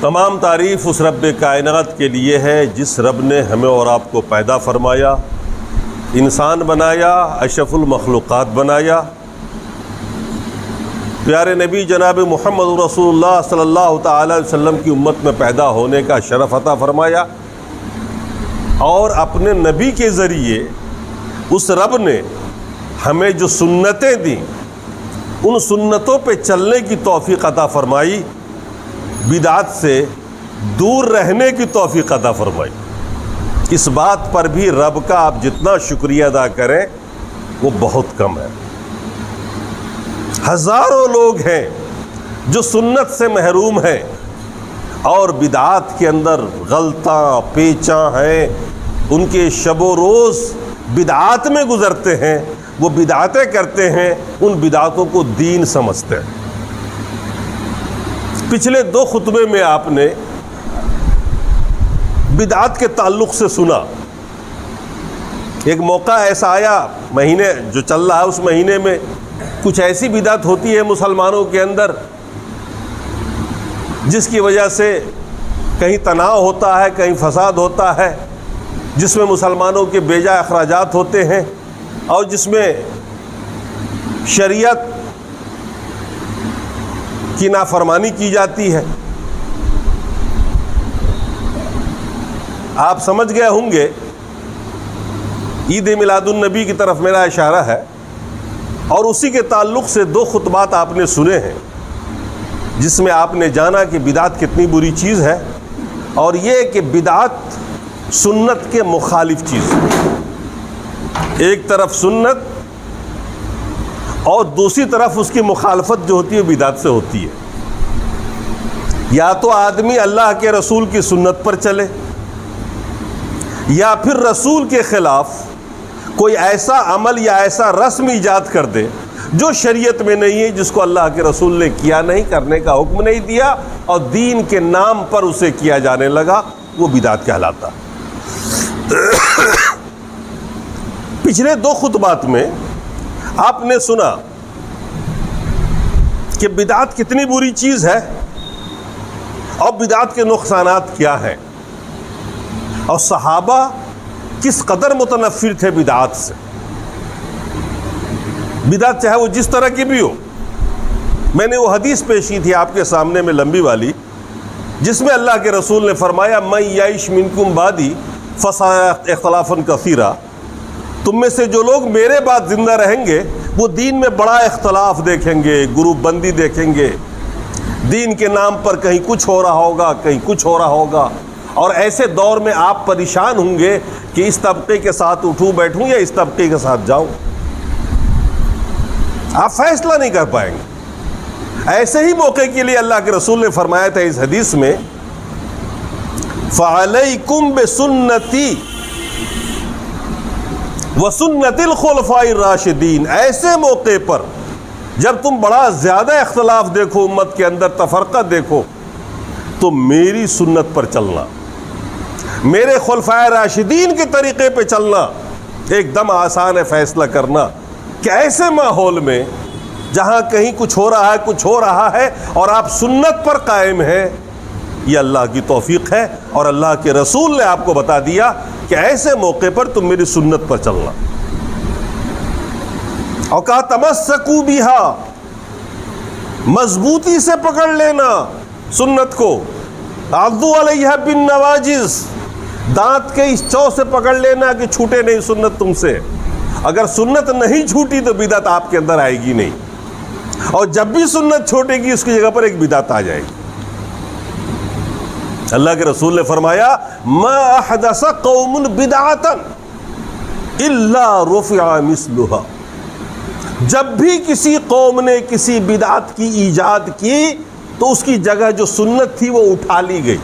تمام تعریف اس رب کائنات کے لیے ہے جس رب نے ہمیں اور آپ کو پیدا فرمایا، انسان بنایا، اشرف المخلوقات بنایا، پیارے نبی جناب محمد رسول اللہ صلی اللہ تعالی علیہ وسلم کی امت میں پیدا ہونے کا شرف عطا فرمایا، اور اپنے نبی کے ذریعے اس رب نے ہمیں جو سنتیں دیں ان سنتوں پہ چلنے کی توفیق عطا فرمائی، بدعت سے دور رہنے کی توفیق عطا فرمائی۔ اس بات پر بھی رب کا آپ جتنا شکریہ ادا کریں وہ بہت کم ہے۔ ہزاروں لوگ ہیں جو سنت سے محروم ہیں اور بدعات کے اندر غلطاں پیچاں ہیں، ان کے شب و روز بدعات میں گزرتے ہیں، وہ بدعاتیں کرتے ہیں، ان بدعاتوں کو دین سمجھتے ہیں۔ پچھلے 2 خطبے میں آپ نے بدعات کے تعلق سے سنا۔ ایک موقع ایسا آیا، مہینے جو چل رہا ہے اس مہینے میں کچھ ایسی بدعت ہوتی ہے مسلمانوں کے اندر جس کی وجہ سے کہیں تناؤ ہوتا ہے، کہیں فساد ہوتا ہے، جس میں مسلمانوں کے بے جا اخراجات ہوتے ہیں اور جس میں شریعت کی نافرمانی کی جاتی ہے۔ آپ سمجھ گئے ہوں گے عید میلاد النبی کی طرف میرا اشارہ ہے، اور اسی کے تعلق سے 2 خطبات آپ نے سنے ہیں جس میں آپ نے جانا کہ بدعت کتنی بری چیز ہے، اور یہ کہ بدعت سنت کے مخالف چیز ہے۔ ایک طرف سنت اور دوسری طرف اس کی مخالفت جو ہوتی ہے بدعت سے ہوتی ہے۔ یا تو آدمی اللہ کے رسول کی سنت پر چلے، یا پھر رسول کے خلاف کوئی ایسا عمل یا ایسا رسم ایجاد کر دے جو شریعت میں نہیں ہے، جس کو اللہ کے رسول نے کیا نہیں، کرنے کا حکم نہیں دیا، اور دین کے نام پر اسے کیا جانے لگا، وہ بدعت کہلاتا۔ پچھلے 2 خطبات میں آپ نے سنا کہ بدعت کتنی بری چیز ہے اور بدعت کے نقصانات کیا ہیں، اور صحابہ کس قدر متنفر تھے بدعات سے۔ بدعت چاہے وہ جس طرح کی بھی ہو، میں نے وہ حدیث پیش کی تھی آپ کے سامنے میں لمبی والی، جس میں اللہ کے رسول نے فرمایا من یعش منکم بعدی فسیرى اختلافا کثیرا، تم میں سے جو لوگ میرے بعد زندہ رہیں گے وہ دین میں بڑا اختلاف دیکھیں گے، گروپ بندی دیکھیں گے، دین کے نام پر کہیں کچھ ہو رہا ہوگا، کہیں کچھ ہو رہا ہوگا، اور ایسے دور میں آپ پریشان ہوں گے کہ اس طبقے کے ساتھ اٹھوں بیٹھوں یا اس طبقے کے ساتھ جاؤں، آپ فیصلہ نہیں کر پائیں گے۔ ایسے ہی موقع کے لیے اللہ کے رسول نے فرمایا تھا اس حدیث میں فَعَلَيْكُمْ بِسُنَّتِي وَسُنَّتِ الْخُلَفَاءِ الرَّاشِدِينَ، ایسے موقع پر جب تم بڑا زیادہ اختلاف دیکھو، امت کے اندر تفرقہ دیکھو، تو میری سنت پر چلنا، میرے خلفائے راشدین کے طریقے پہ چلنا ایک دم آسان ہے فیصلہ کرنا کہ ایسے ماحول میں جہاں کہیں کچھ ہو رہا ہے اور آپ سنت پر قائم ہیں، یہ اللہ کی توفیق ہے، اور اللہ کے رسول نے آپ کو بتا دیا کہ ایسے موقع پر تم میری سنت پر چلنا، اور کہا تمسکوا بہا، مضبوطی سے پکڑ لینا سنت کو، عضوا علیہا بالنواجذ، دانت کے اس چو سے پکڑ لینا کہ چھوٹے نہیں سنت تم سے۔ اگر سنت نہیں چھوٹی تو بدعت آپ کے اندر آئے گی نہیں، اور جب بھی سنت چھوٹے گی اس کی جگہ پر ایک بدعت آ جائے گی۔ اللہ کے رسول نے فرمایا ما احدث قوم بدعۃ الا رفع مثلها، جب بھی کسی قوم نے کسی بدعت کی ایجاد کی تو اس کی جگہ جو سنت تھی وہ اٹھا لی گئی،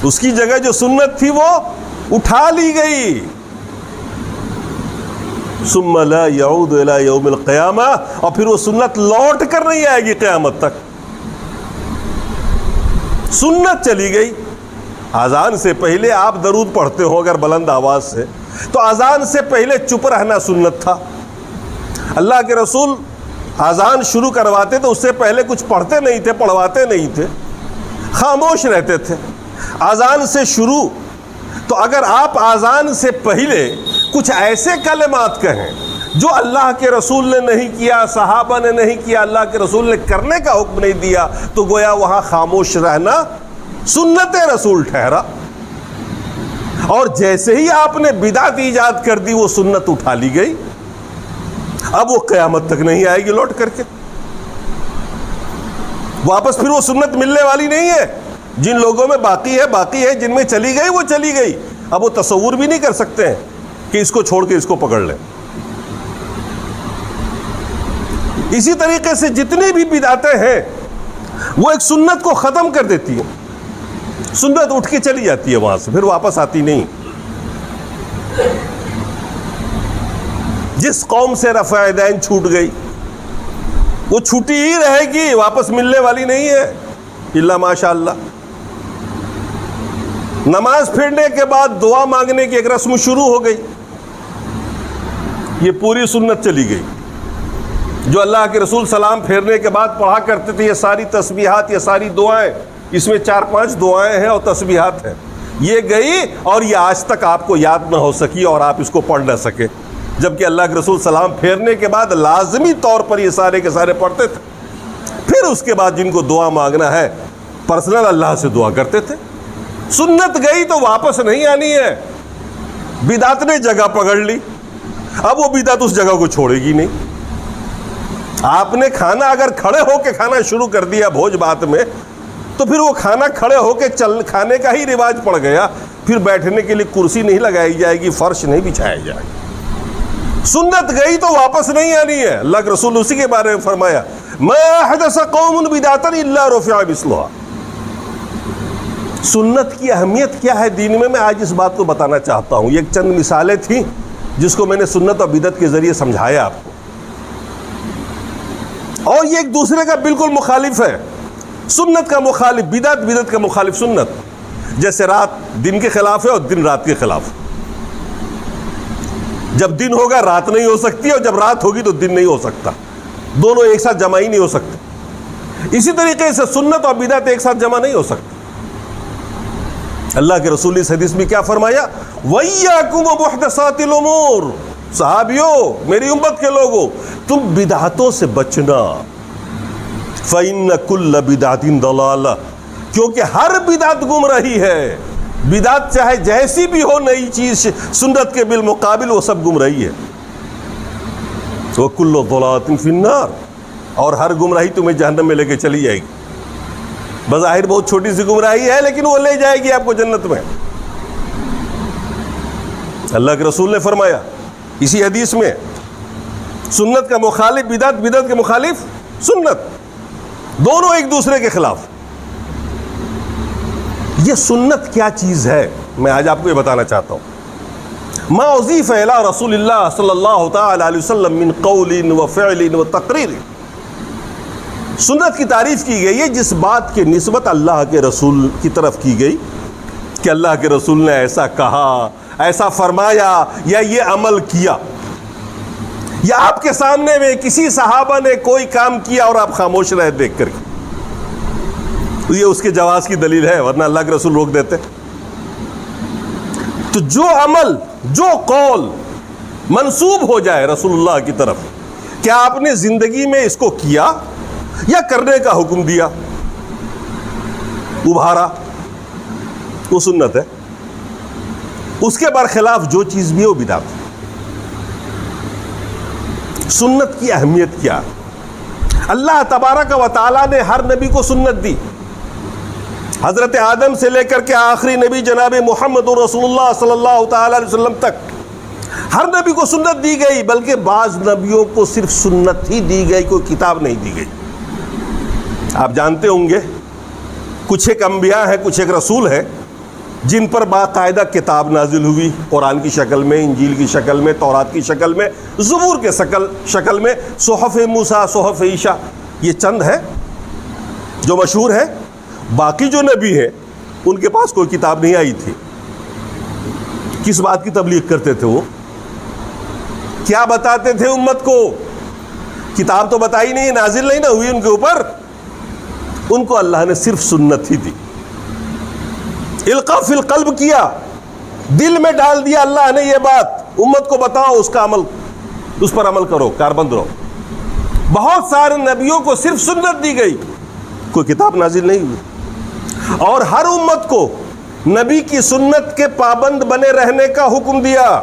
اس کی جگہ جو سنت تھی وہ اٹھا لی گئی۔ ثم لا يعود الى يوم القیامہ، اور پھر وہ سنت لوٹ کر نہیں آئے گی قیامت تک۔ سنت چلی گئی۔ اذان سے پہلے آپ درود پڑھتے ہو اگر بلند آواز سے، تو اذان سے پہلے چپ رہنا سنت تھا۔ اللہ کے رسول اذان شروع کرواتے تو اس سے پہلے کچھ پڑھتے نہیں تھے، پڑھواتے نہیں تھے، خاموش رہتے تھے۔ اذان سے شروع، تو اگر آپ اذان سے پہلے کچھ ایسے کلمات کہیں جو اللہ کے رسول نے نہیں کیا، صحابہ نے نہیں کیا، اللہ کے رسول نے کرنے کا حکم نہیں دیا، تو گویا وہاں خاموش رہنا سنت رسول ٹھہرا۔ اور جیسے ہی آپ نے بدعت ایجاد کر دی، وہ سنت اٹھا لی گئی، اب وہ قیامت تک نہیں آئے گی لوٹ کر کے، واپس پھر وہ سنت ملنے والی نہیں ہے۔ جن لوگوں میں باقی ہے، جن میں چلی گئی وہ چلی گئی، اب وہ تصور بھی نہیں کر سکتے ہیں کہ اس کو چھوڑ کے اس کو پکڑ لیں۔ اسی طریقے سے جتنی بھی بدعتیں ہیں وہ ایک سنت کو ختم کر دیتی ہیں، سنت اٹھ کے چلی جاتی ہے وہاں سے، پھر واپس آتی نہیں۔ جس قوم سے رفع دین چھوٹ گئی وہ چھوٹی ہی رہے گی، واپس ملنے والی نہیں ہے، الا ماشاء اللہ۔ نماز پھرنے کے بعد دعا مانگنے کی ایک رسم شروع ہو گئی، یہ پوری سنت چلی گئی۔ جو اللہ کے رسول سلام پھیرنے کے بعد پڑھا کرتے تھے، یہ ساری تسبیحات، یہ ساری دعائیں، اس میں 4-5 دعائیں ہیں اور تسبیحات ہیں، یہ گئی اور یہ آج تک آپ کو یاد نہ ہو سکی اور آپ اس کو پڑھ نہ سکے، جبکہ اللہ کے رسول سلام پھیرنے کے بعد لازمی طور پر یہ سارے کے سارے پڑھتے تھے۔ پھر اس کے بعد جن کو دعا مانگنا ہے پرسنل اللہ سے دعا کرتے تھے۔ سنت گئی تو واپس نہیں آنی ہے، بدعت نے جگہ پکڑ لی، اب وہ بدعت اس جگہ کو چھوڑے گی نہیں۔ آپ نے کھانا اگر کھڑے ہو کے کھانا شروع کر دیا بھوج بات میں، تو پھر وہ کھانا کھڑے ہو کے کھانے کا ہی رواج پڑ گیا، پھر بیٹھنے کے لیے کرسی نہیں لگائی جائے گی، فرش نہیں بچھایا جائے گا۔ سنت گئی تو واپس نہیں آنی ہے۔ اللہ کے رسول اسی کے بارے میں فرمایا، ما حدث قوم بدعۃ الا رفع مثلها۔ سنت کی اہمیت کیا ہے دین میں آج اس بات کو بتانا چاہتا ہوں۔ یہ چند مثالیں تھیں جس کو میں نے سنت اور بدعت کے ذریعے سمجھایا آپ کو، اور یہ ایک دوسرے کا بالکل مخالف ہے۔ سنت کا مخالف بدعت، بدعت کا مخالف سنت۔ جیسے رات دن کے خلاف ہے اور دن رات کے خلاف۔ جب دن ہوگا رات نہیں ہو سکتی، اور جب رات ہوگی تو دن نہیں ہو سکتا، دونوں ایک ساتھ جمع ہی نہیں ہو سکتے۔ اسی طریقے سے سنت اور بدعت ایک ساتھ جمع نہیں ہو سکتی۔ اللہ کے رسول اس حدیث میں کیا فرمایا؟ وَإِيَّاكُمْ وَمُحْدَثَاتِ الْأُمُورِ، صحابیوں، میری امت کے لوگوں، تم بدعتوں سے بچنا۔ فَإِنَّ كُلَّ بِدْعَةٍ ضَلَالَةٍ، کیونکہ ہر بدعت گمراہی ہے۔ بدعت چاہے جیسی بھی ہو، نئی چیز سنت کے بالمقابل، وہ سب گمراہی ہے۔ وَكُلُّ ضَلَالَةٍ فِي النَّارِ، اور ہر گمراہی تمہیں جہنم میں لے کے چلی جائے گی۔ بظاہر بہت چھوٹی سی گمراہی ہے، لیکن وہ لے جائے گی آپ کو جنت میں۔ اللہ کے رسول نے فرمایا اسی حدیث میں، سنت کا مخالف بدعت، بدعت کے مخالف سنت، دونوں ایک دوسرے کے خلاف۔ یہ سنت کیا چیز ہے میں آج آپ کو یہ بتانا چاہتا ہوں۔ ما اضیف الی رسول اللہ صلی اللہ تعالی علیہ وسلم من قول و فعل و تقریر، سنت کی تعریف کی گئی ہے جس بات کی نسبت اللہ کے رسول کی طرف کی گئی کہ اللہ کے رسول نے ایسا کہا، ایسا فرمایا، یا یہ عمل کیا، یا آپ کے سامنے میں کسی صحابہ نے کوئی کام کیا اور آپ خاموش رہے دیکھ کر کے، تو یہ اس کے جواز کی دلیل ہے، ورنہ اللہ کے رسول روک دیتے۔ تو جو عمل، جو قول منسوب ہو جائے رسول اللہ کی طرف، کیا آپ نے زندگی میں اس کو کیا یا کرنے کا حکم دیا، ابھارا، وہ سنت ہے۔ اس کے برخلاف جو چیز بھی ہو بدعت۔ سنت کی اہمیت کیا؟ اللہ تبارک و تعالیٰ نے ہر نبی کو سنت دی، حضرت آدم سے لے کر کے آخری نبی جناب محمد رسول اللہ صلی اللہ تعالی علیہ وسلم تک ہر نبی کو سنت دی گئی، بلکہ بعض نبیوں کو صرف سنت ہی دی گئی، کوئی کتاب نہیں دی گئی۔ آپ جانتے ہوں گے کچھ ایک انبیاء ہیں، کچھ ایک رسول ہیں جن پر باقاعدہ کتاب نازل ہوئی، قرآن کی شکل میں، انجیل کی شکل میں، تورات کی شکل میں، زبور کے شکل میں، صحف موسیٰ، صحف عیسیٰ، یہ چند ہیں جو مشہور ہیں۔ باقی جو نبی ہیں ان کے پاس کوئی کتاب نہیں آئی تھی۔ کس بات کی تبلیغ کرتے تھے وہ؟ کیا بتاتے تھے امت کو کتاب تو بتائی نہیں، نازل نہیں نہ ہوئی ان کے اوپر. ان کو اللہ نے صرف سنت ہی دی. القاء فی القلب کیا، دل میں ڈال دیا اللہ نے یہ بات، امت کو بتاؤ، اس پر عمل کرو، کاربند رہو. بہت سارے نبیوں کو صرف سنت دی گئی، کوئی کتاب نازل نہیں ہوئی. اور ہر امت کو نبی کی سنت کے پابند بنے رہنے کا حکم دیا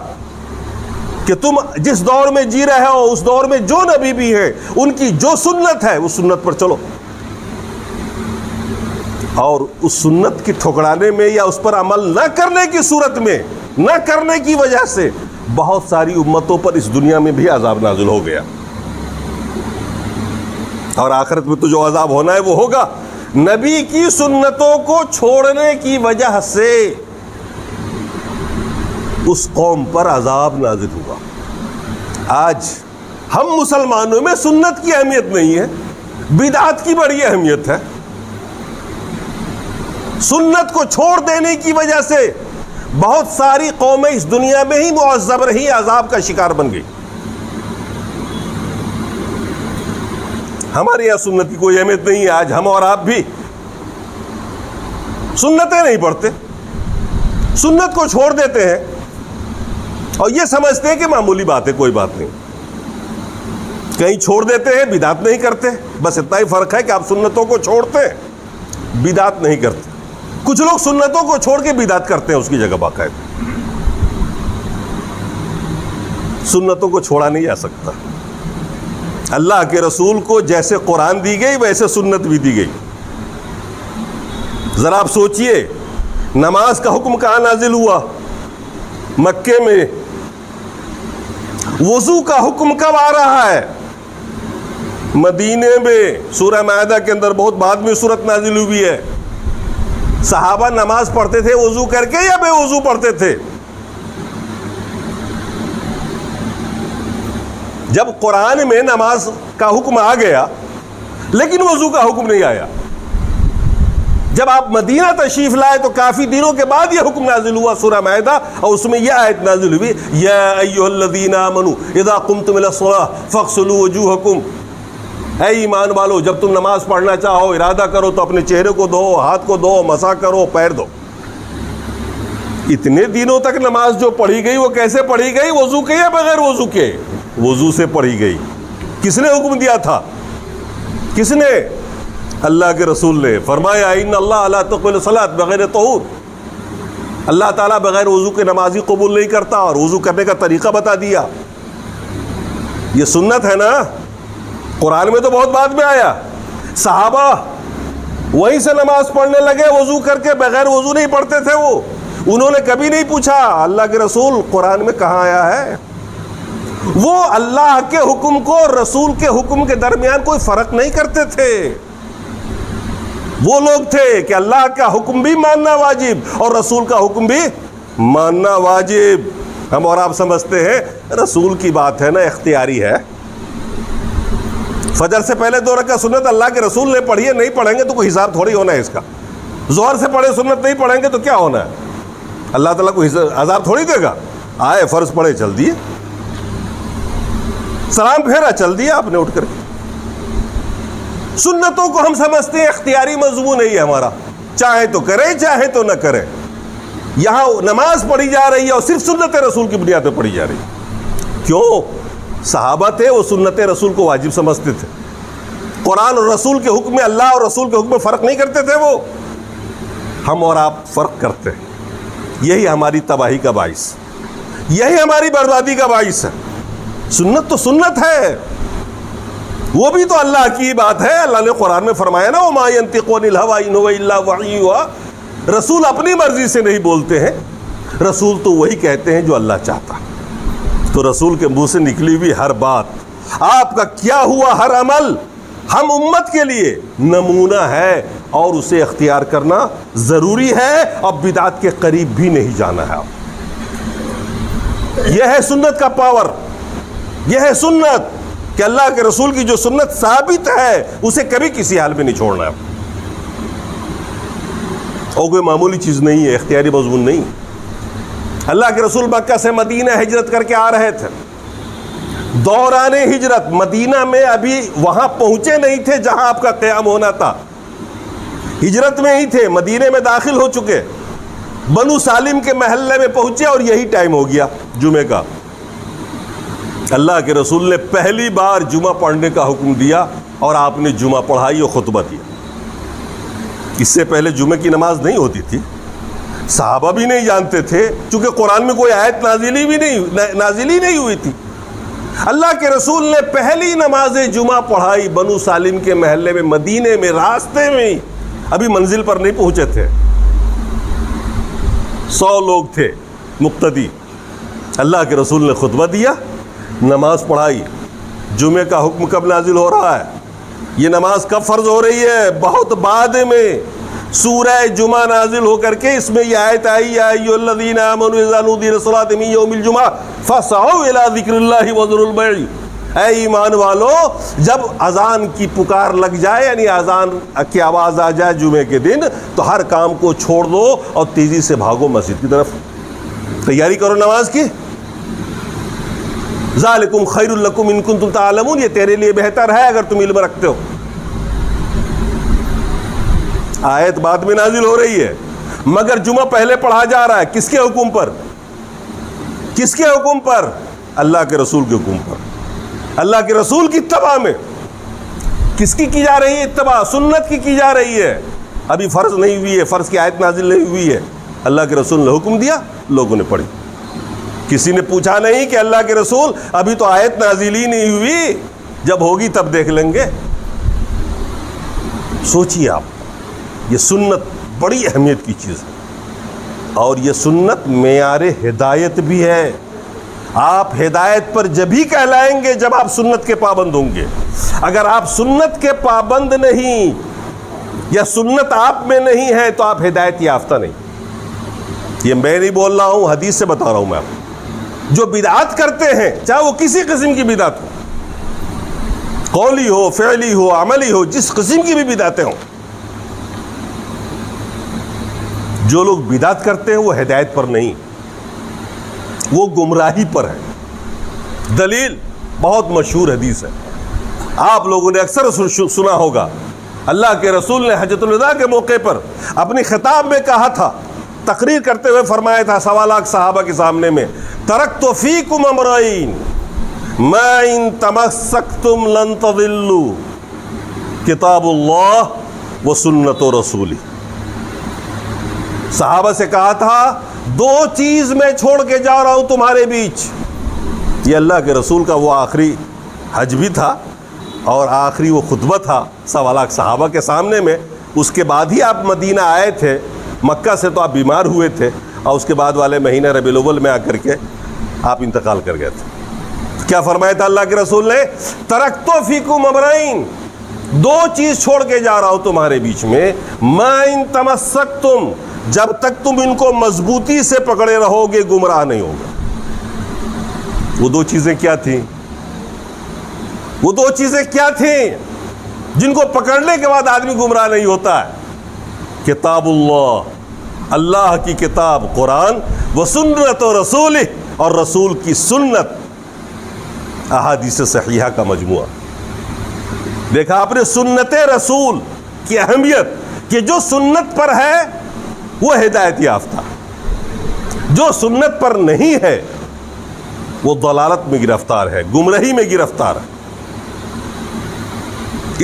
کہ تم جس دور میں جی رہے ہو اس دور میں جو نبی بھی ہے ان کی جو سنت ہے اس سنت پر چلو. اور اس سنت کی ٹھکرانے میں یا اس پر عمل نہ کرنے کی صورت میں، نہ کرنے کی وجہ سے بہت ساری امتوں پر اس دنیا میں بھی عذاب نازل ہو گیا. اور آخرت میں تو جو عذاب ہونا ہے وہ ہوگا. نبی کی سنتوں کو چھوڑنے کی وجہ سے اس قوم پر عذاب نازل ہوا. آج ہم مسلمانوں میں سنت کی اہمیت نہیں ہے، بدعت کی بڑی اہمیت ہے. سنت کو چھوڑ دینے کی وجہ سے بہت ساری قومیں اس دنیا میں ہی معذب رہی، عذاب کا شکار بن گئی. ہمارے یہاں سنت کی کوئی اہمیت نہیں ہے. آج ہم اور آپ بھی سنتیں نہیں پڑھتے، سنت کو چھوڑ دیتے ہیں اور یہ سمجھتے ہیں کہ معمولی بات ہے، کوئی بات نہیں. کہیں چھوڑ دیتے ہیں، بدعت نہیں کرتے. بس اتنا ہی فرق ہے کہ آپ سنتوں کو چھوڑتے ہیں، بدعت نہیں کرتے. کچھ لوگ سنتوں کو چھوڑ کے بدعت کرتے ہیں اس کی جگہ باقاعدہ. سنتوں کو چھوڑا نہیں جا سکتا. اللہ کے رسول کو جیسے قرآن دی گئی ویسے سنت بھی دی گئی. ذرا آپ سوچئے، نماز کا حکم کہاں نازل ہوا؟ مکے میں. وضو کا حکم کب آ رہا ہے؟ مدینے میں. سورہ مائدہ کے اندر بہت بعد میں سورت نازل ہوئی ہے. صحابہ نماز پڑھتے تھے وضو کر کے یا بے وضو پڑھتے تھے؟ جب قرآن میں نماز کا حکم آ گیا لیکن وضو کا حکم نہیں آیا. جب آپ مدینہ تشریف لائے تو کافی دنوں کے بعد یہ حکم نازل ہوا سورہ مائدہ، اور اس میں یہ آیت نازل ہوئی، یا ایھا الذین آمنوا اذا قمتم الی الصلاۃ فاغسلوا وجوہکم. اے ایمان والو، جب تم نماز پڑھنا چاہو ارادہ کرو تو اپنے چہرے کو دھو، ہاتھ کو دھو، مسح کرو، پیر دھو. اتنے دنوں تک نماز جو پڑھی گئی وہ کیسے پڑھی گئی؟ وضو کے یا بغیر وضو کے؟ وضو سے پڑھی گئی. کس نے حکم دیا تھا؟ کس نے؟ اللہ کے رسول نے. فرمایا ان اللہ لا تقبل الصلاۃ بغیر طہور. اللہ تعالیٰ بغیر وضو کے نمازی قبول نہیں کرتا، اور وضو کرنے کا طریقہ بتا دیا. یہ سنت ہے نا. قرآن میں تو بہت بعد میں آیا. صحابہ وہیں سے نماز پڑھنے لگے وضو کر کے، بغیر وضو نہیں پڑھتے تھے وہ. انہوں نے کبھی نہیں پوچھا اللہ کے رسول قرآن میں کہاں آیا ہے. وہ اللہ کے حکم کو اور رسول کے حکم کے درمیان کوئی فرق نہیں کرتے تھے. وہ لوگ تھے کہ اللہ کا حکم بھی ماننا واجب اور رسول کا حکم بھی ماننا واجب. ہم اور آپ سمجھتے ہیں رسول کی بات ہے نا، اختیاری ہے. فجر سے پہلے 2 رکعت سنت اللہ کے رسول نے پڑھی ہے، نہیں پڑھیں گے تو کوئی حساب تھوڑی ہونا ہے اس کا. ظہر سے پڑھے سنت نہیں پڑھیں گے تو کیا ہونا ہے؟ اللہ تعالیٰ کو عذاب تھوڑی دے گا. آئے فرض پڑھے چل دیے، سلام پھیرا چل دیا آپ نے اٹھ کر. سنتوں کو ہم سمجھتے ہیں اختیاری مضمون نہیں ہے ہمارا، چاہے تو کرے چاہے تو نہ کرے. یہاں نماز پڑھی جا رہی ہے اور صرف سنت رسول کی بنیاد پہ پڑھی جا رہی ہے. کیوں؟ صحابہ تھے وہ سنت رسول کو واجب سمجھتے تھے. قرآن اور رسول کے حکم میں، اللہ اور رسول کے حکم میں فرق نہیں کرتے تھے وہ. ہم اور آپ فرق کرتے ہیں. یہی ہماری تباہی کا باعث، یہی ہماری بربادی کا باعث ہے. سنت تو سنت ہے، وہ بھی تو اللہ کی بات ہے. اللہ نے قرآن میں فرمایا نا وَمَا يَنطِقُ عَنِ الْهَوَىٰ إِنْ هُوَ إِلَّا وَحْيٌ يُوحَىٰ. رسول اپنی مرضی سے نہیں بولتے ہیں، رسول تو وہی کہتے ہیں جو اللہ چاہتا. تو رسول کے منہ سے نکلی ہوئی ہر بات، آپ کا کیا ہوا ہر عمل ہم امت کے لیے نمونہ ہے، اور اسے اختیار کرنا ضروری ہے. اب بدعت کے قریب بھی نہیں جانا ہے. یہ ہے سنت کا پاور، یہ ہے سنت کہ اللہ کے رسول کی جو سنت ثابت ہے اسے کبھی کسی حال میں نہیں چھوڑنا ہے. اور کوئی معمولی چیز نہیں ہے، اختیاری مضمون نہیں. اللہ کے رسول مکہ سے مدینہ ہجرت کر کے آ رہے تھے. دوران ہجرت مدینہ میں ابھی وہاں پہنچے نہیں تھے جہاں آپ کا قیام ہونا تھا، ہجرت میں ہی تھے، مدینے میں داخل ہو چکے، بنو سالم کے محلے میں پہنچے اور یہی ٹائم ہو گیا جمعے کا۔ اللہ کے رسول نے پہلی بار جمعہ پڑھنے کا حکم دیا اور آپ نے جمعہ پڑھائی اور خطبہ دیا۔ اس سے پہلے جمعے کی نماز نہیں ہوتی تھی، صحابہ بھی نہیں جانتے تھے، چونکہ قرآن میں کوئی آیت نازل ہی نہیں ہوئی تھی۔ اللہ کے رسول نے پہلی نماز جمعہ پڑھائی بنو سالم کے محلے میں، مدینے میں، راستے میں، ابھی منزل پر نہیں پہنچے تھے۔ 100 لوگ تھے مقتدی، اللہ کے رسول نے خطبہ دیا، نماز پڑھائی۔ جمعے کا حکم کب نازل ہو رہا ہے؟ یہ نماز کب فرض ہو رہی ہے؟ بہت بعد میں سورہ جمعہ نازل ہو کر کے اس میں یہ آیت آئی، یا ایھا الذین آمنوا اذا نودی للصلاۃ من یوم الجمعہ فاسعوا الی ذکر اللہ وذروا البیع۔ اے ایمان والو، جب اذان کی پکار لگ جائے، یعنی اذان کی آواز آ جائے جمعے کے دن، تو ہر کام کو چھوڑ دو اور تیزی سے بھاگو مسجد کی طرف، تیاری کرو نماز کی۔ ذالکم خیر لکم ان کنتم تعلمون، یہ تیرے لیے بہتر ہے اگر تم علم رکھتے ہو۔ آیت بعد میں نازل ہو رہی ہے، مگر جمعہ پہلے پڑھا جا رہا ہے۔ کس کے حکم پر؟ کس کے حکم پر؟ اللہ کے رسول کے حکم پر، اللہ کے رسول کی اتباع میں۔ کس کی جا رہی ہے اتباع؟ سنت کی جا رہی ہے، ابھی فرض نہیں ہوئی ہے، فرض کی آیت نازل نہیں ہوئی ہے۔ اللہ کے رسول نے حکم دیا، لوگوں نے پڑھی۔ کسی نے پوچھا نہیں کہ اللہ کے رسول ابھی تو آیت نازل ہی نہیں ہوئی، جب ہوگی تب دیکھ لیں گے۔ سوچیے آپ، یہ سنت بڑی اہمیت کی چیز ہے، اور یہ سنت معیار ہدایت بھی ہے۔ آپ ہدایت پر جبھی کہلائیں گے جب آپ سنت کے پابند ہوں گے۔ اگر آپ سنت کے پابند نہیں یا سنت آپ میں نہیں ہے تو آپ ہدایت یافتہ نہیں۔ یہ میں نہیں بول رہا ہوں، حدیث سے بتا رہا ہوں میں آپ کو۔ جو بدعات کرتے ہیں، چاہے وہ کسی قسم کی بدعت ہو، قولی ہو، فعلی ہو، عملی ہو، جس قسم کی بھی بدعتیں ہوں، جو لوگ بدعت کرتے ہیں وہ ہدایت پر نہیں، وہ گمراہی پر ہے۔ دلیل بہت مشہور حدیث ہے، آپ لوگوں نے اکثر سنا ہوگا۔ اللہ کے رسول نے حجۃ الوداع کے موقع پر اپنی خطاب میں کہا تھا، تقریر کرتے ہوئے فرمایا تھا 1.25 صحابہ کے سامنے میں، ترکت فیکم امرین ما ان تمسکتم لن تضلوا، کتاب اللہ و سنت رسولی۔ صحابہ سے کہا تھا 2 چیز میں چھوڑ کے جا رہا ہوں تمہارے بیچ۔ یہ اللہ کے رسول کا وہ آخری حج بھی تھا اور آخری وہ خطبہ تھا 1.25 صحابہ کے سامنے میں۔ اس کے بعد ہی آپ مدینہ آئے تھے، مکہ سے تو آپ بیمار ہوئے تھے، اور اس کے بعد والے مہینہ ربیع الاول میں آ کر کے آپ انتقال کر گئے تھے۔ کیا فرمایا تھا اللہ کے رسول نے؟ ترکت فیکم امرین، 2 چیز چھوڑ کے جا رہا ہوں تمہارے بیچ میں، ما ان تمسکتم، جب تک تم ان کو مضبوطی سے پکڑے رہو گے گمراہ نہیں ہوگا۔ وہ 2 چیزیں کیا تھیں؟ وہ 2 چیزیں کیا تھیں جن کو پکڑنے کے بعد آدمی گمراہ نہیں ہوتا ہے؟ کتاب اللہ، اللہ کی کتاب قرآن، و سنت و رسول، اور رسول کی سنت، احادیث صحیحہ کا مجموعہ۔ دیکھا آپ نے سنت رسول کی اہمیت، کہ جو سنت پر ہے وہ ہدایت یافتہ، جو سنت پر نہیں ہے وہ ضلالت میں گرفتار ہے، گمراہی میں گرفتار ہے۔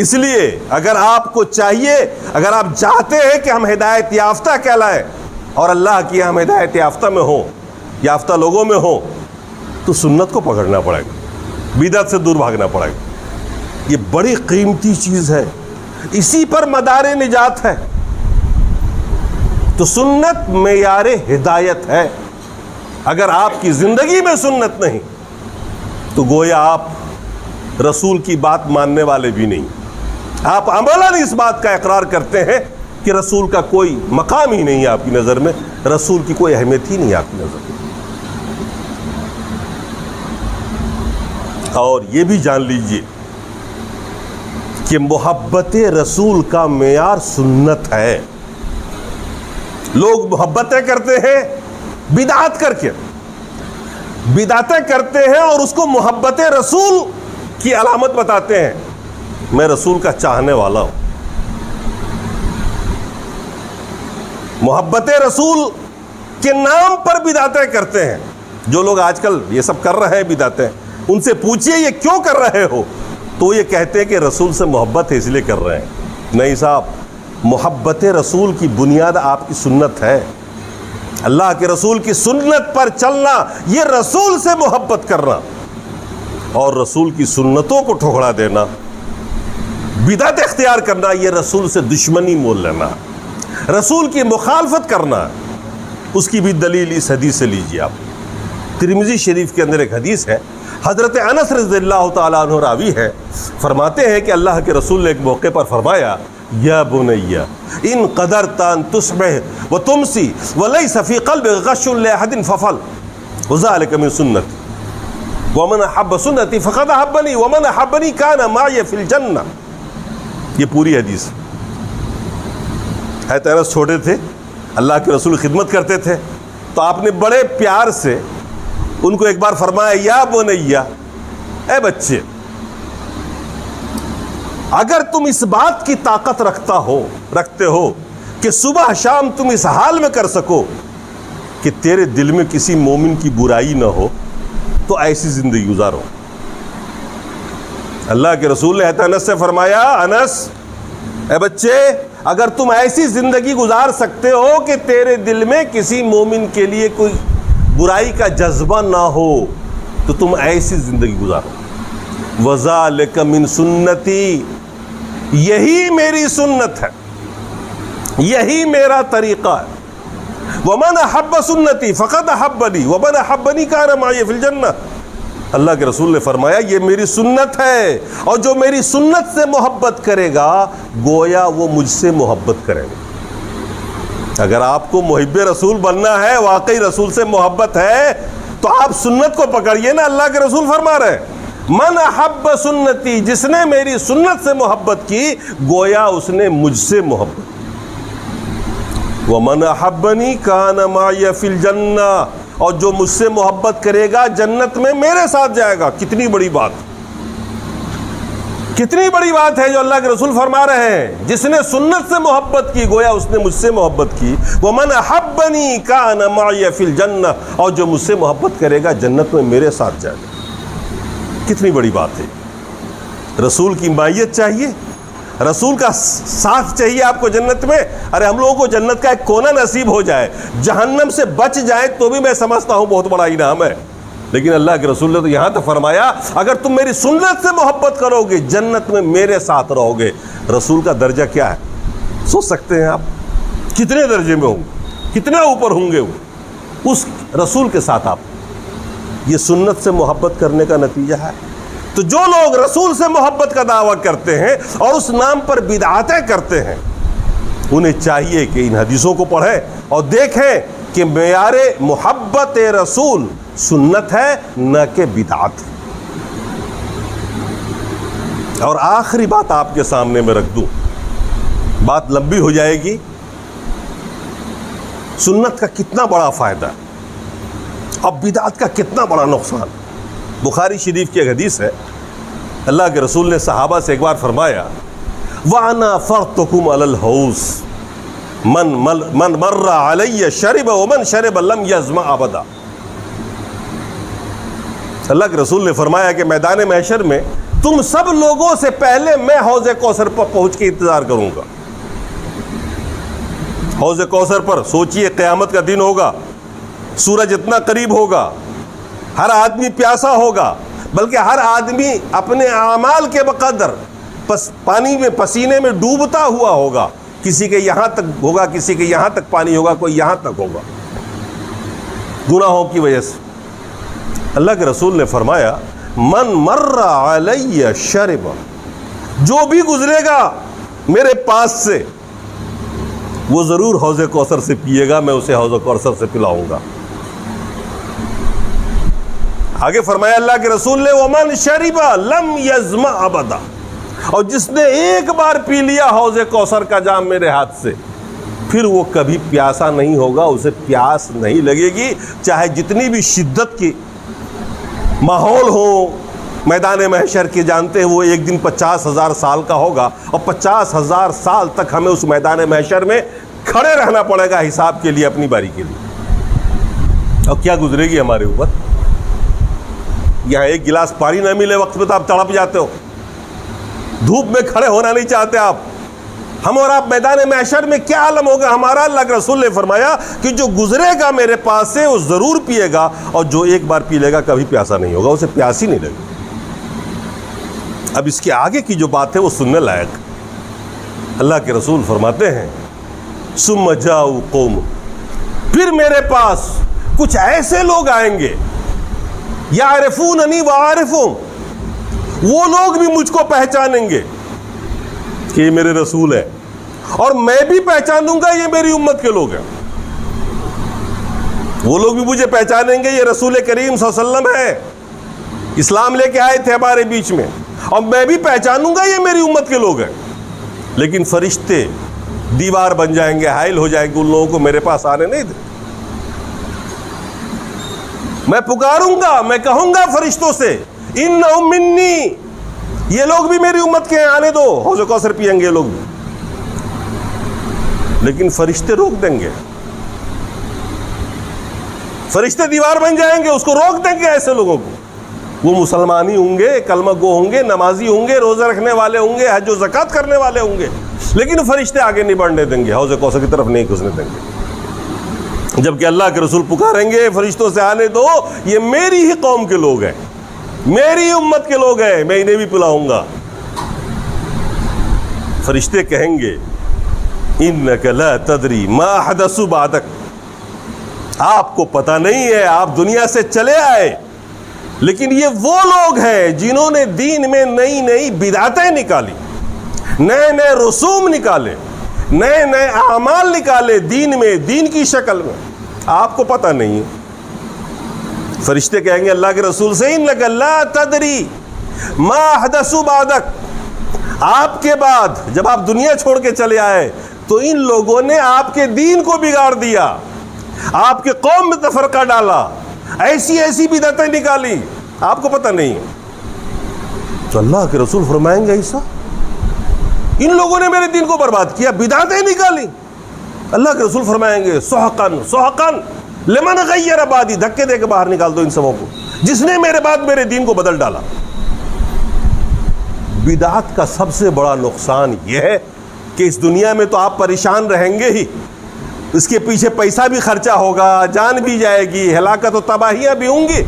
اس لیے اگر آپ کو چاہیے، اگر آپ چاہتے ہیں کہ ہم ہدایت یافتہ کہلائیں اور اللہ کی ہم ہدایت یافتہ میں ہوں، یافتہ لوگوں میں ہوں، تو سنت کو پکڑنا پڑے گا، بدعت سے دور بھاگنا پڑے گا۔ یہ بڑی قیمتی چیز ہے، اسی پر مدار نجات ہے۔ تو سنت معیار ہدایت ہے۔ اگر آپ کی زندگی میں سنت نہیں تو گویا آپ رسول کی بات ماننے والے بھی نہیں، آپ عملاً اس بات کا اقرار کرتے ہیں کہ رسول کا کوئی مقام ہی نہیں ہے آپ کی نظر میں، رسول کی کوئی اہمیت ہی نہیں ہے آپ کی نظر میں۔ اور یہ بھی جان لیجئے کہ محبت رسول کا معیار سنت ہے۔ لوگ محبتیں کرتے ہیں بدعات کر کے، بدعتیں کرتے ہیں اور اس کو محبت رسول کی علامت بتاتے ہیں. میں رسول کا چاہنے والا ہوں. محبت رسول کے نام پر بدعتیں کرتے ہیں. جو لوگ آج کل یہ سب کر رہے ہیں بدعتیں، ان سے پوچھئے یہ کیوں کر رہے ہو، تو یہ کہتے ہیں کہ رسول سے محبت ہے اس لیے کر رہے ہیں. نہیں صاحب، محبت رسول کی بنیاد آپ کی سنت ہے. اللہ کے رسول کی سنت پر چلنا یہ رسول سے محبت کرنا، اور رسول کی سنتوں کو ٹھکرا دینا، بدعت اختیار کرنا، یہ رسول سے دشمنی مول لینا، رسول کی مخالفت کرنا. اس کی بھی دلیل اس حدیث سے لیجیے آپ. ترمذی شریف کے اندر ایک حدیث ہے، حضرت انس رضی اللہ تعالیٰ عنہ راوی ہے، فرماتے ہیں کہ اللہ کے رسول نے ایک موقع پر فرمایا، یا بنی ان قدرت ان تصبح وتمسی وليس في قلبك غش لاحد ففعل وذلك من سنتي ومن احب سنتي فقد احبني ومن احبني كان معي في الجنہ. یہ پوری حدیث. حضرت انس چھوٹے تھے، اللہ کے رسول خدمت کرتے تھے، تو آپ نے بڑے پیار سے ان کو ایک بار فرمایا، یا بنی، اے بچے، اگر تم اس بات کی طاقت رکھتے ہو کہ صبح شام تم اس حال میں کر سکو کہ تیرے دل میں کسی مومن کی برائی نہ ہو، تو ایسی زندگی گزارو. اللہ کے رسول نے حضرت انس سے فرمایا، انس اے بچے، اگر تم ایسی زندگی گزار سکتے ہو کہ تیرے دل میں کسی مومن کے لیے کوئی برائی کا جذبہ نہ ہو، تو تم ایسی زندگی گزارو. وَذَلِكَ مِن سُنَّتِي، یہی میری سنت ہے، یہی میرا طریقہ ہے. وَمَنْ أَحَبَّ سُنَّتِي فَقَدْ أَحَبَّنِي وَمَنْ أَحَبَّنِي كَانَ مَعِيَ فِي الْجَنَّةِ. اللہ کے رسول نے فرمایا، یہ میری سنت ہے، اور جو میری سنت سے محبت کرے گا گویا وہ مجھ سے محبت کرے گا. اگر آپ کو محب رسول بننا ہے، واقعی رسول سے محبت ہے، تو آپ سنت کو پکڑیے نا. اللہ کے رسول فرما رہے ہیں، من احب سنتی، جس نے میری سنت سے محبت کی گویا اس نے مجھ سے محبت. وَمَنْ أَحَبَّنِي كَانَ مَعِيَ فِي الْجَنَّةِ، اور جو مجھ سے محبت کرے گا جنت میں میرے ساتھ جائے گا. کتنی بڑی بات، کتنی بڑی بات ہے جو اللہ کے رسول فرما رہے ہیں. جس نے سنت سے محبت کی گویا اس نے مجھ سے محبت کی. وَمَنْ أَحَبَّنِي كَانَ مَعِيَ فِي الْجَنَّةِ، اور جو مجھ سے محبت کرے گا جنت میں میرے ساتھ جائے گا. کتنی بڑی بات ہے. رسول کی مائیت چاہیے، رسول کا ساتھ چاہیے آپ کو جنت میں. ارے ہم لوگوں کو جنت کا ایک کونا نصیب ہو جائے، جہنم سے بچ جائے، تو بھی میں سمجھتا ہوں بہت بڑا انعام ہے. لیکن اللہ کے رسول نے تو یہاں تک فرمایا، اگر تم میری سنت سے محبت کرو گے جنت میں میرے ساتھ رہو گے. رسول کا درجہ کیا ہے سوچ سکتے ہیں آپ؟ کتنے درجے میں ہوں گے، کتنے اوپر ہوں گے وہ اس رسول کے ساتھ. آپ یہ سنت سے محبت کرنے کا نتیجہ ہے. تو جو لوگ رسول سے محبت کا دعویٰ کرتے ہیں اور اس نام پر بدعتیں کرتے ہیں، انہیں چاہیے کہ ان حدیثوں کو پڑھیں اور دیکھیں کہ معیار محبت رسول سنت ہے نہ کہ بدعت. اور آخری بات آپ کے سامنے میں رکھ دوں، بات لمبی ہو جائے گی. سنت کا کتنا بڑا فائدہ اور بدعت کا کتنا بڑا نقصان. بخاری شریف کی ایک حدیث ہے، اللہ کے رسول نے صحابہ سے ایک بار فرمایا، وَأَنَا فَرْتُكُمْ عَلَى الْحَوْضِ مَنْ مَرَّ عَلَيَّ شَرِبَ وَمَنْ شَرِبَ لَمْ يَزْمَعْ أَبَدًا. اللہ کے رسول نے فرمایا کہ میدان محشر میں تم سب لوگوں سے پہلے میں حوض کوثر پر پہنچ کے انتظار کروں گا. حوض کوثر پر سوچئے، قیامت کا دن ہوگا، سورج اتنا قریب ہوگا، ہر آدمی پیاسا ہوگا، بلکہ ہر آدمی اپنے اعمال کے بقدر پانی میں پسینے میں ڈوبتا ہوا ہوگا. کسی کے یہاں تک ہوگا، کسی کے یہاں تک پانی ہوگا، کوئی یہاں تک ہوگا گناہوں کی وجہ سے. اللہ کے رسول نے فرمایا، من مر علی شرب، جو بھی گزرے گا میرے پاس سے وہ ضرور حوض کوثر سے پیے گا، میں اسے حوض کوثر سے پلاؤں گا. آگے فرمایا اللہ کے رسول نے، ومن شرب لم یظمأ ابدا، اور جس نے ایک بار پی لیا حوض کوثر کا جام میرے ہاتھ سے پھر وہ کبھی پیاسا نہیں ہوگا، اسے پیاس نہیں لگے گی، چاہے جتنی بھی شدت کی ماحول ہو میدان محشر کے، جانتے ہیں وہ ایک دن 50,000 سال کا ہوگا، اور 50,000 سال تک ہمیں اس میدان محشر میں کھڑے رہنا پڑے گا حساب کے لیے، اپنی باری کے لیے۔ اور کیا گزرے گی ہمارے اوپر؟ یہاں ایک گلاس پانی نہ ملے وقت پہ تو آپ تڑپ جاتے ہو، دھوپ میں کھڑے ہونا نہیں چاہتے آپ۔ ہم اور آپ میدان محشر میں کیا عالم ہوگا ہمارا؟ اللہ کے رسول نے فرمایا کہ جو گزرے گا میرے پاس سے وہ ضرور پیے گا، اور جو ایک بار پی لے گا کبھی پیاسا نہیں ہوگا، اسے پیاس ہی نہیں لگے۔ اب اس کے آگے کی جو بات ہے وہ سننے لائق۔ اللہ کے رسول فرماتے ہیں ثم جاؤ قوم، پھر میرے پاس کچھ ایسے لوگ آئیں گے یعرفوننی وعارفہم، وہ لوگ بھی مجھ کو پہچانیں گے کہ یہ میرے رسول ہے، اور میں بھی پہچانوں گا یہ میری امت کے لوگ ہیں۔ وہ لوگ بھی مجھے پہچانیں گے یہ رسول کریم صلی اللہ علیہ وسلم ہے، اسلام لے کے آئے تھے ہمارے بیچ میں، اور میں بھی پہچانوں گا یہ میری امت کے لوگ ہیں۔ لیکن فرشتے دیوار بن جائیں گے، حائل ہو جائیں گے، ان لوگوں کو میرے پاس آنے نہیں دیں۔ میں پکاروں گا، میں کہوں گا فرشتوں سے انہم منی، یہ لوگ بھی میری امت کے ہیں، آنے دو، حوض کوثر پیئیں گے یہ لوگ بھی۔ لیکن فرشتے روک دیں گے، فرشتے دیوار بن جائیں گے، اس کو روک دیں گے ایسے لوگوں کو۔ وہ مسلمانی ہوں گے، کلمہ گو ہوں گے، نمازی ہوں گے، روزہ رکھنے والے ہوں گے، حج و زکوٰۃ کرنے والے ہوں گے، لیکن فرشتے آگے نہیں بڑھنے دیں گے، حوض کوثر کی طرف نہیں گھسنے دیں گے۔ جبکہ اللہ کے رسول پکاریں گے فرشتوں سے آنے دو، یہ میری ہی قوم کے لوگ ہیں، میری امت کے لوگ ہیں، میں انہیں بھی پلاؤں گا۔ فرشتے کہیں گے انک لا تدری ما حدثوا بعدک، آپ کو پتہ نہیں ہے، آپ دنیا سے چلے آئے، لیکن یہ وہ لوگ ہیں جنہوں نے دین میں نئی نئی بدعتیں نکالی، نئے نئے رسوم نکالے، نئے نئے اعمال نکالے دین میں، دین کی شکل میں، آپ کو پتہ نہیں ہے۔ فرشتے کہیں گے اللہ کے رسول سے انک لا تدری ما حدثوا بعدک، آپ کے بعد جب آپ دنیا چھوڑ کے چلے آئے تو ان لوگوں نے آپ کے دین کو بگاڑ دیا، آپ کے قوم میں تفرقہ ڈالا، ایسی ایسی بدعتیں نکالی، آپ کو پتہ نہیں ہے۔ تو اللہ کے رسول فرمائیں گے ایسا ان لوگوں نے میرے دین کو برباد کیا، بدعتیں نکالی۔ اللہ کے رسول فرمائیں گے سحقاً سحقاً لمن غیر بعدی، دھکے دے کے باہر نکال دو ان سبوں کو جس نے میرے بعد میرے دین کو بدل ڈالا۔ بدعت کا سب سے بڑا نقصان یہ ہے کہ اس دنیا میں تو آپ پریشان رہیں گے ہی، اس کے پیچھے پیسہ بھی خرچہ ہوگا، جان بھی جائے گی، ہلاکت و تباہیاں بھی ہوں گی۔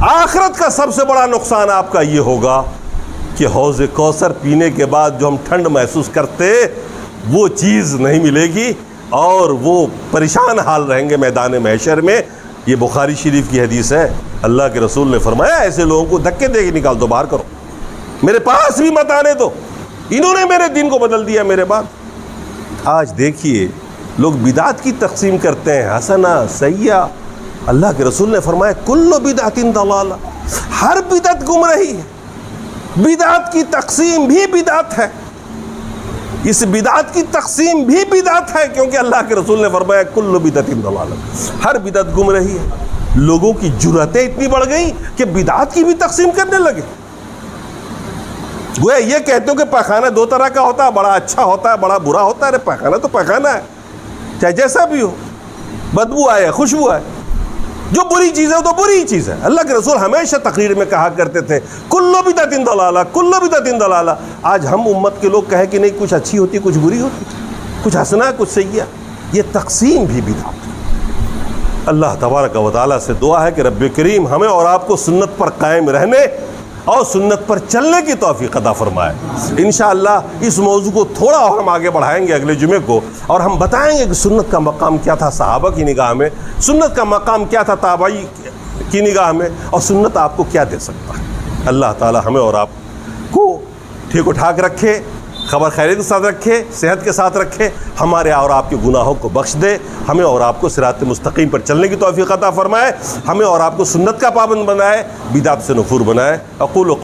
آخرت کا سب سے بڑا نقصان آپ کا یہ ہوگا کہ حوض کوثر پینے کے بعد جو ہم ٹھنڈ محسوس کرتے وہ چیز نہیں ملے گی، اور وہ پریشان حال رہیں گے میدان محشر میں۔ یہ بخاری شریف کی حدیث ہے، اللہ کے رسول نے فرمایا ایسے لوگوں کو دھکے دے کے نکال دو، باہر کرو، میرے پاس بھی مت آنے دو، انہوں نے میرے دین کو بدل دیا میرے بعد۔ آج دیکھیے لوگ بدعت کی تقسیم کرتے ہیں، حسنہ سیئہ۔ اللہ کے رسول نے فرمایا کل بدعت ضلالہ، ہر بدعت گمراہی ہے، بدعت کی تقسیم بھی بدعت ہے، اس بدعت کی تقسیم بھی بدعت ہے، کیونکہ اللہ کے رسول نے فرمایا کل بدعت ضلالہ، ہر بدعت گمراہی ہے۔ لوگوں کی جرأتیں اتنی بڑھ گئیں کہ بدعت کی بھی تقسیم کرنے لگے۔ گویا یہ کہتے ہو کہ پخانہ دو طرح کا ہوتا ہے، بڑا اچھا ہوتا ہے، بڑا برا ہوتا ہے۔ ارے پخانہ تو پخانہ ہے، چاہے جیسا بھی ہو، بدبو آئے خوشبو آئے، جو بری چیز ہے وہ تو بری ہی چیز ہے۔ اللہ کے رسول ہمیشہ تقریر میں کہا کرتے تھے کل بدعت ضلالہ، کل بدعت ضلالہ۔ آج ہم امت کے لوگ کہیں کہ نہیں، کچھ اچھی ہوتی کچھ بری ہوتی، کچھ حسنہ کچھ سیئہ، یہ تقسیم بھی بدعت ہے۔ اللہ تبارک و تعالیٰ سے دعا ہے کہ رب کریم ہمیں اور آپ کو سنت پر قائم رہنے اور سنت پر چلنے کی توفیق عطا فرمائے۔ انشاءاللہ اس موضوع کو تھوڑا اور ہم آگے بڑھائیں گے اگلے جمعے کو، اور ہم بتائیں گے کہ سنت کا مقام کیا تھا صحابہ کی نگاہ میں، سنت کا مقام کیا تھا تابعی کی نگاہ میں، اور سنت آپ کو کیا دے سکتا ہے۔ اللہ تعالی ہمیں اور آپ کو ٹھیک و ٹھاک رکھے، خبر خیریت کے ساتھ رکھے، صحت کے ساتھ رکھے، ہمارے اور آپ کے گناہوں کو بخش دے، ہمیں اور آپ کو صراط مستقیم پر چلنے کی توفیق عطا فرمائے، ہمیں اور آپ کو سنت کا پابند بنائے، بدعت سے نفور بنائے۔ اقول